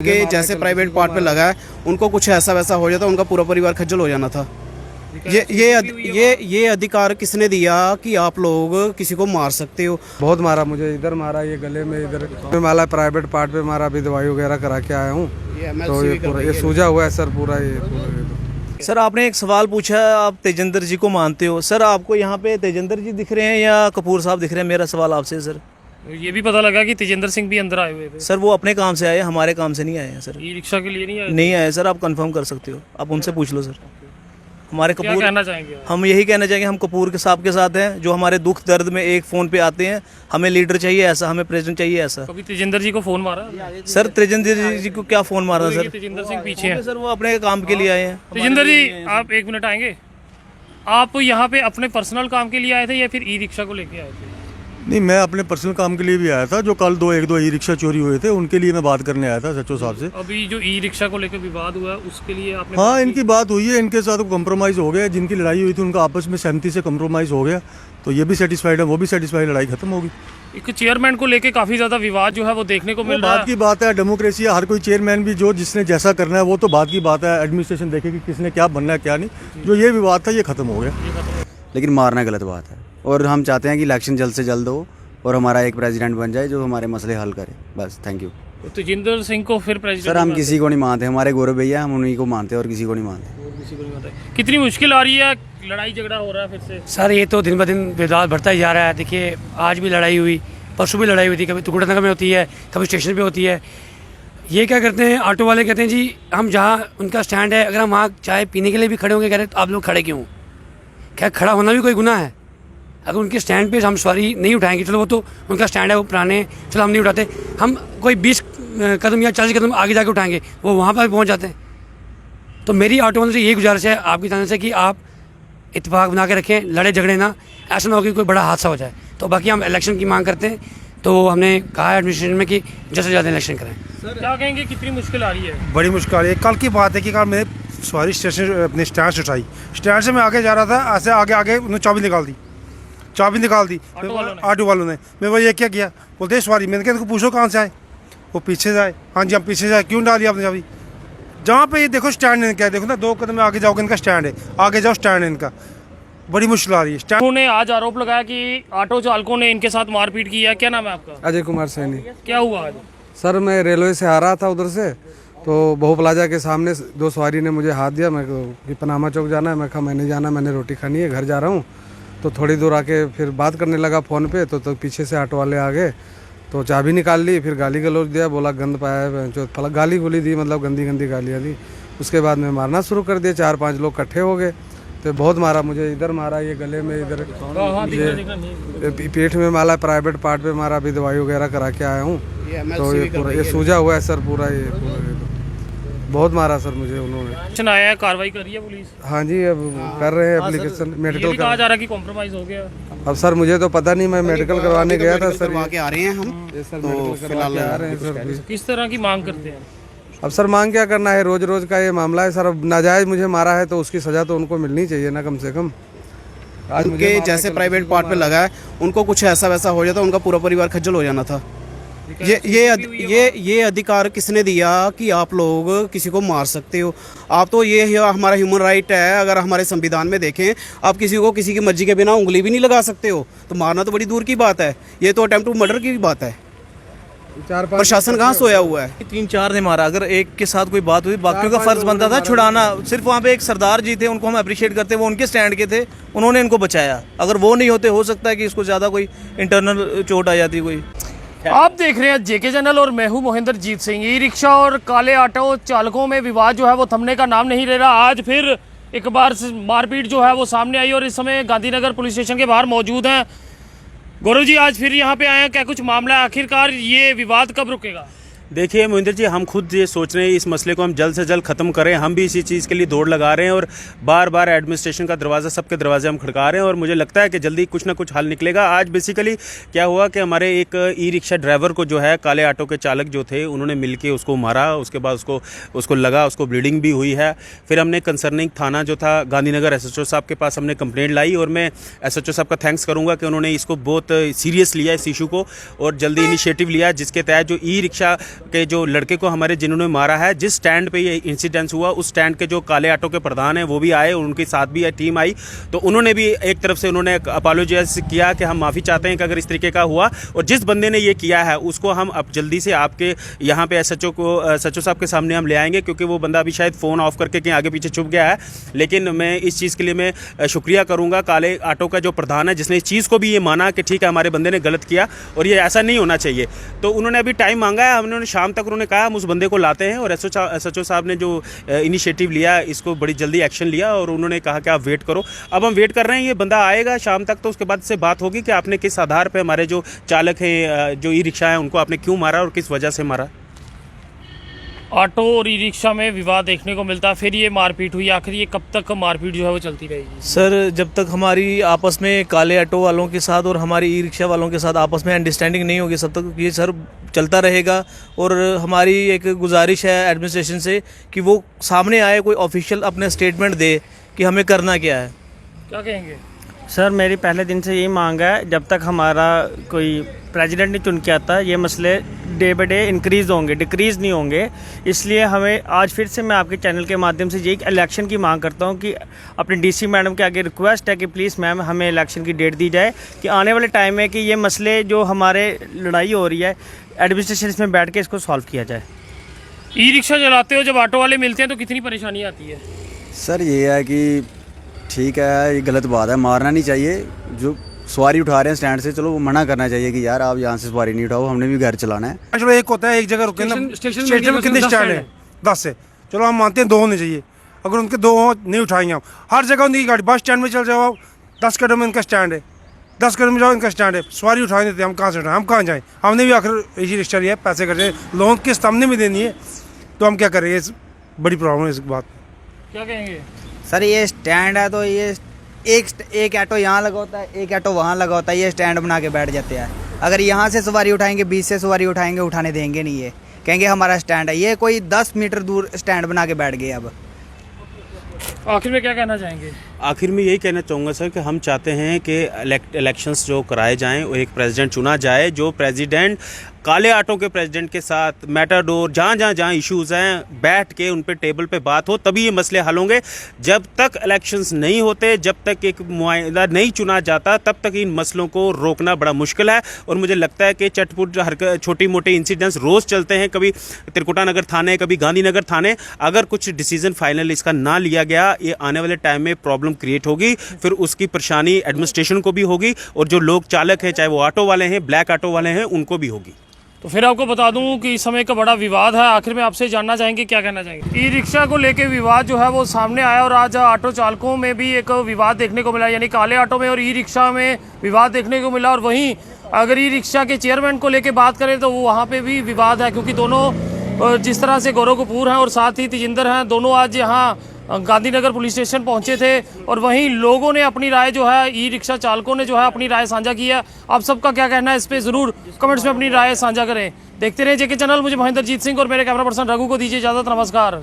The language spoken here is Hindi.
के जैसे प्राइवेट पार्ट पे लगा है, उनको कुछ ऐसा वैसा हो जाता, उनका पूरा परिवार खज्जल हो जाना था। ये अधिकार किसने दिया कि आप लोग किसी को मार सकते हो? बहुत मारा, मुझे इधर मारा, ये गले में, इधर मारा, प्राइवेट पार्ट पे मारा, अभी दवाई वगैरह करा के आया हूँ। तो ये पूरा ये सूजा हुआ है सर, पूरा ये। सर आपने एक सवाल पूछा, आप तेजेंद्र जी को मानते हो? सर आपको यहाँ पे तेजेंद्र जी दिख रहे हैं या कपूर साहब दिख रहे हैं? मेरा सवाल आपसे सर। ये भी पता लगा कि तेजेंद्र सिंह भी अंदर आए हुए थे। सर वो अपने काम से आए, हमारे काम से नहीं आए हैं सर। ई रिक्शा के लिए नहीं आए? नहीं आए सर, आप कंफर्म कर सकते हो, आप उनसे पूछ लो सर। हमारे क्या कपूर, कहना चाहेंगे? हम यही कहना चाहेंगे, हम कपूर के साहब के साथ हैं, जो हमारे दुख दर्द में एक फ़ोन पे आते हैं। हमें लीडर चाहिए ऐसा, हमें प्रेसिडेंट चाहिए ऐसा। कभी तेजेंद्र जी को फोन मारा? सर तेजेंद्र जी को क्या फ़ोन मारा सर? तेजेंद्र सिंह पीछे हैं सर, वो अपने काम के लिए आए हैं। तेजेंद्र जी आप एक मिनट आएंगे? आप यहाँ पे अपने पर्सनल काम के लिए आए थे या फिर ई रिक्शा को लेके आए थे? नहीं, मैं अपने पर्सनल काम के लिए भी आया था। जो कल एक दो ई रिक्शा चोरी हुए थे, उनके लिए मैं बात करने आया था सचिव साहब से। अभी जो ई रिक्शा को लेकर विवाद हुआ है उसके लिए आपने? हाँ, इनकी बात हुई है, इनके साथ कॉम्प्रोमाइज़ हो गया। जिनकी लड़ाई हुई थी उनका आपस में सहमति से कॉम्प्रोमाइज़ हो गया, तो ये भी सेटिस्फाइड है, वो भी सेटिस्फाइड, लड़ाई खत्म होगी। एक चेयरमैन को लेके काफी ज्यादा विवाद जो है वो देखने को मिल रहा है। बात की बात है, डेमोक्रेसी है, हर कोई चेयरमैन भी जो जिसने जैसा करना है वो तो बात की बात है। एडमिनिस्ट्रेशन देखेगी किसने क्या बनना है क्या नहीं। जो ये विवाद था ये खत्म हो गया। लेकिन मारना गलत बात है, और हम चाहते हैं कि इलेक्शन जल्द से जल्द हो और हमारा एक प्रेसिडेंट बन जाए जो हमारे मसले हल करे, बस। Thank you. तो तेजेंद्र सिंह को फिर प्रेसिडेंट? सर हम किसी को नहीं मानते, हमारे गौरव भैया, हम उन्हीं को मानते हैं और किसी को नहीं मानते। किसी को नहीं मानते। कितनी मुश्किल आ रही है, लड़ाई झगड़ा हो रहा है फिर से? सर ये तो दिन ब दिन विवाद बढ़ता ही जा रहा है। देखिए आज भी लड़ाई हुई, परसों भी लड़ाई हुई थी, कभी टुकड़ानगर में होती है, कभी स्टेशन पे होती है। ये क्या करते हैं, ऑटो वाले कहते हैं जी हम जहाँ उनका स्टैंड है, अगर हम वहाँ चाय पीने के लिए भी खड़े होंगे, कह रहे तो आप लोग खड़े क्यों? क्या खड़ा होना भी कोई गुनाह है? अगर उनके स्टैंड पे हम सवारी नहीं उठाएंगे, चलो वो तो उनका स्टैंड है, वो पुराने, चलो हम नहीं उठाते, हम कोई 20 कदम या 40 कदम आगे जाके उठाएंगे, वो वहाँ पर पहुँच जाते हैं। तो मेरी ऑटो वालों से यही गुजारिश है आपकी तरफ से कि आप इत्तेफाक बना के रखें, लड़े झगड़े ना, ऐसा ना हो कि कोई बड़ा हादसा हो जाए। तो बाकी हम इलेक्शन की मांग करते हैं, तो हमने कहा है एडमिनिस्ट्रेशन में कि ज़्यादा से ज़्यादा इलेक्शन करें। क्या कहेंगे, कितनी मुश्किल आ रही है? बड़ी मुश्किल आ रही है। कल की बात है कि कल मैं सवारी स्टेशन अपने स्टैंड से उठाई, स्टैंड से मैं आगे जा रहा था, ऐसे आगे उन्होंने चाबी निकाल दी ऑटो वालों ने। मैं वो ये क्या किया, बोलते सवारी, मैंने कहा इनको पूछो कहाँ से आए, वो पीछे से आए। हाँ जी हम पीछे से आए। क्यों डाली आपने चाबी? जहाँ पे ये देखो स्टैंड इनका है, देखो ना 2 कदम में आगे जाओगे इनका स्टैंड है, आगे जाओ स्टैंड है इनका। बड़ी मुश्किल आ रही है। स्टैंड उन्होंने आज आरोप लगाया कि ऑटो चालकों ने इनके साथ मारपीट की है। क्या नाम है आपका? अजय कुमार सैनी। क्या हुआ आज? सर मैं रेलवे से आ रहा था उधर से, तो बहु प्लाजा के सामने 2 सवारी ने मुझे हाथ दिया। मैं कि पनामा चौक जाना है, मैं कहा मैंने जाना, मैंने रोटी खानी है, घर जा रहा हूँ। तो थोड़ी दूर आके फिर बात करने लगा फ़ोन पे, तो पीछे से ऑटो वाले आ गए, तो चाबी निकाल ली, फिर गाली गलौज दिया, बोला गंद पाया है, जो फला गाली गुली दी, मतलब गंदी गालियाँ दी। उसके बाद में मारना शुरू कर दिया, 4-5 लोग इकट्ठे हो गए, तो बहुत मारा, मुझे इधर मारा, ये गले में, इधर ये पेट में मारा, प्राइवेट पार्ट पे मारा, अभी दवाई वगैरह करा के आया हूँ। तो ये पूरा ये सूजा हुआ है सर, पूरा ये बहुत मारा सर मुझे उन्होंने। आया है, कार्रवाई कर रही है पुलिस? हाँ जी अब कर रहे हैं एप्लीकेशन, मेडिकल कहा जा रहा है कि कॉम्प्रोमाइज हो गया। अब सर मुझे तो पता नहीं, मैं मेडिकल करवाने गया था सर। करवा के आ रहे हैं हम, तो फिलहाल आ रहे हैं सर। किस तरह की मांग करते हैं? अब सर मांग क्या करना है, रोज का ये मामला है सर। अब नाजायज मुझे मारा है तो उसकी सजा तो उनको मिलनी चाहिए ना, कम से कम। आज उनके जैसे प्राइवेट पार्ट पे लगा है, उनको कुछ ऐसा वैसा हो जाता, उनका पूरा परिवार खज्जल हो जाना था। ये अधिकार किसने दिया कि आप लोग किसी को मार सकते हो? आप तो ये हमारा ह्यूमन राइट है, अगर हमारे संविधान में देखें, आप किसी को किसी की मर्जी के बिना उंगली भी नहीं लगा सकते हो, तो मारना तो बड़ी दूर की बात है। ये तो अटेम्प्ट टू मर्डर की बात है। प्रशासन कहाँ सोया हुआ है? 3-4 ने मारा, अगर एक के साथ कोई बात हुई, बाकियों का फर्ज बनता था छुड़ाना। सिर्फ वहाँ पे एक सरदार जी थे, उनको हम अप्रिशिएट करते हैं, वो उनके स्टैंड के थे, उन्होंने इनको बचाया। अगर वो नहीं होते, हो सकता है कि इसको ज़्यादा कोई इंटरनल चोट आ जाती कोई। आप देख रहे हैं जेके चैनल और मैं हूं मोहिंदर जीत सिंह। ई रिक्शा और काले ऑटो चालकों में विवाद जो है वो थमने का नाम नहीं ले रहा। आज फिर एक बार मारपीट जो है वो सामने आई और इस समय गांधीनगर पुलिस स्टेशन के बाहर मौजूद हैं। गौरव जी आज फिर यहाँ पे आए हैं, क्या कुछ मामला है? आखिरकार ये विवाद कब रुकेगा? देखिए मोहिंदर जी, हम खुद ये सोच रहे हैं इस मसले को हम जल्द से जल्द ख़त्म करें। हम भी इसी चीज़ के लिए दौड़ लगा रहे हैं और बार बार एडमिनिस्ट्रेशन का दरवाज़ा, सबके दरवाजे हम खड़का रहे हैं और मुझे लगता है कि जल्दी कुछ ना कुछ हल निकलेगा। आज बेसिकली क्या हुआ कि हमारे एक ई रिक्शा ड्राइवर को जो है, काले ऑटो के चालक जो थे, उन्होंने मिलके उसको मारा। उसके बाद उसको लगा, उसको ब्लीडिंग भी हुई है। फिर हमने कंसर्निंग थाना जो था गांधीनगर SHO साहब के पास हमने कंप्लेंट लाई और मैं SHO साहब का थैंक्स करूँगा कि उन्होंने इसको बहुत सीरियस लिया इस इशू को और जल्दी इनिशिएटिव लिया, जिसके तहत जो ई रिक्शा के जो लड़के को हमारे जिन्होंने मारा है, जिस स्टैंड पे ये इंसिडेंस हुआ उस स्टैंड के जो काले ऑटो के प्रधान हैं वो भी आए, उनके साथ भी टीम आई। तो उन्होंने भी एक तरफ से उन्होंने अपोलोजाइज किया कि हम माफ़ी चाहते हैं कि अगर इस तरीके का हुआ, और जिस बंदे ने ये किया है उसको हम अब जल्दी से आपके यहाँ पे SHO साहब के सामने हम ले आएंगे, क्योंकि वो बंदा अभी शायद फ़ोन ऑफ करके कहीं आगे पीछे छुप गया है। लेकिन मैं इस चीज़ के लिए मैं शुक्रिया करूँगा काले ऑटो का जो प्रधान है, जिसने इस चीज़ को भी ये माना कि ठीक है हमारे बंदे ने गलत किया और ये ऐसा नहीं होना चाहिए। तो उन्होंने अभी टाइम मांगा है, उन्होंने शाम तक उन्होंने कहा हम उस बंदे को लाते हैं, और SHO साहब ने जो इनिशिएटिव लिया इसको बड़ी जल्दी एक्शन लिया और उन्होंने कहा कि आप वेट करो। अब हम वेट कर रहे हैं, ये बंदा आएगा शाम तक, तो उसके बाद से बात होगी कि आपने किस आधार पे हमारे जो चालक हैं, जो ई-रिक्शा है, उनको आपने क्यों मारा और किस वजह से मारा। ऑटो और ई रिक्शा में विवाद देखने को मिलता है, फिर ये मारपीट हुई, आखिर ये कब तक मारपीट जो है वो चलती रहेगी? सर जब तक हमारी आपस में काले ऑटो वालों के साथ और हमारे ई रिक्शा वालों के साथ आपस में अंडरस्टैंडिंग नहीं होगी, सब तक ये सर चलता रहेगा। और हमारी एक गुजारिश है एडमिनिस्ट्रेशन से कि वो सामने आए, कोई ऑफिशियल अपने स्टेटमेंट दे कि हमें करना क्या है। क्या कहेंगे? सर मेरी पहले दिन से यही मांग है, जब तक हमारा कोई प्रेसिडेंट नहीं चुन के आता ये मसले डे बाय डे इंक्रीज़ होंगे, डिक्रीज़ नहीं होंगे। इसलिए हमें आज फिर से मैं आपके चैनल के माध्यम से यही इलेक्शन की मांग करता हूं कि अपने DC मैडम के आगे रिक्वेस्ट है कि प्लीज़ मैम हमें इलेक्शन की डेट दी जाए, कि आने वाले टाइम में कि ये मसले जो हमारे लड़ाई हो रही है एडमिनिस्ट्रेशन इसमें बैठ के इसको सॉल्व किया जाए। ई रिक्शा चलाते हो जब ऑटो वाले मिलते हैं तो कितनी परेशानी आती है? सर ये है कि ठीक है, ये गलत बात है, मारना नहीं चाहिए। जो सवारी उठा रहे हैं स्टैंड से, चलो वो मना करना चाहिए कि यार आप यहाँ से सवारी नहीं उठाओ, हमने भी घर चलाना है। चलो एक होता है एक जगह रुके ना, स्टेशन में कितने स्टैंड है? 10 है, चलो हम मानते हैं 2 होने चाहिए। अगर उनके 2 हो नहीं उठाएंगे हम, हर जगह उनकी गाड़ी, बस स्टैंड में चल जाओ, 10 कदम में इनका स्टैंड है, 10 कदम में जाओ इनका स्टैंड है, सवारी उठा नहीं देते, हम कहाँ से उठाएं, हम कहाँ जाएँ? हमने भी आखिर इसी रिक्शा लिया, पैसे खर्चे, लोन किस्त हमने भी देनी है, तो हम क्या करें? ये बड़ी प्रॉब्लम है इस बात। क्या कहेंगे? सर ये स्टैंड है तो ये एक ऑटो यहाँ लगा होता है, एक ऑटो वहाँ लगा होता है, ये स्टैंड बना के बैठ जाते हैं। अगर यहाँ से सवारी उठाएंगे, 20 से सवारी उठाएंगे, उठाने देंगे नहीं, ये कहेंगे हमारा स्टैंड है। ये कोई 10 मीटर दूर स्टैंड बना के बैठ गए। अब आखिर में क्या कहना चाहेंगे? आखिर में यही कहना चाहूँगा सर कि हम चाहते हैं कि इलेक्शंस जो कराए जाएं और एक प्रेसिडेंट चुना जाए, जो प्रेसिडेंट काले ऑटो के प्रेसिडेंट के साथ मैटाडोर जहाँ इश्यूज़ हैं बैठ के उन पे टेबल पे बात हो, तभी ये मसले हल होंगे। जब तक इलेक्शंस नहीं होते, जब तक एक मुआहिदा नहीं चुना जाता, तब तक इन मसलों को रोकना बड़ा मुश्किल है। और मुझे लगता है कि चटपुट छोटी मोटी इंसिडेंट्स रोज़ चलते हैं, कभी त्रिकुटा नगर थाने, कभी गांधीनगर थाने। अगर कुछ डिसीजन फाइनल इसका ना लिया गया, ये आने वाले टाइम में प्रॉब्लम क्रिएट होगी, फिर उसकी परेशानी एडमिनिस्ट्रेशन को भी होगी और जो लोग चालक हैं, चाहे वो ऑटो वाले हैं, ब्लैक ऑटो वाले हैं, उनको भी होगी। तो फिर आपको बता दूं कि इस समय का बड़ा विवाद है। आखिर में आपसे जानना चाहेंगे क्या कहना चाहेंगे? ई रिक्शा को लेके विवाद जो है वो सामने आया और आज ऑटो चालकों में भी एक विवाद देखने को मिला, यानी काले ऑटो में और ई रिक्शा में विवाद देखने को मिला। और वहीं अगर ई रिक्शा के चेयरमैन को लेके बात करें तो वो वहाँ पे भी विवाद है, क्योंकि दोनों जिस तरह से गौरव कपूर हैं और साथ ही तेजिंदर हैं, दोनों आज यहाँ गांधीनगर पुलिस स्टेशन पहुंचे थे और वहीं लोगों ने अपनी राय जो है, ई रिक्शा चालकों ने जो है अपनी राय साझा की है। आप सबका क्या कहना है इस पे ज़रूर कमेंट्स में अपनी राय साझा करें। देखते रहे जेके चैनल। मुझे महेंद्रजीत सिंह और मेरे कैमरा पर्सन रघु को दीजिए इजाज़त। नमस्कार।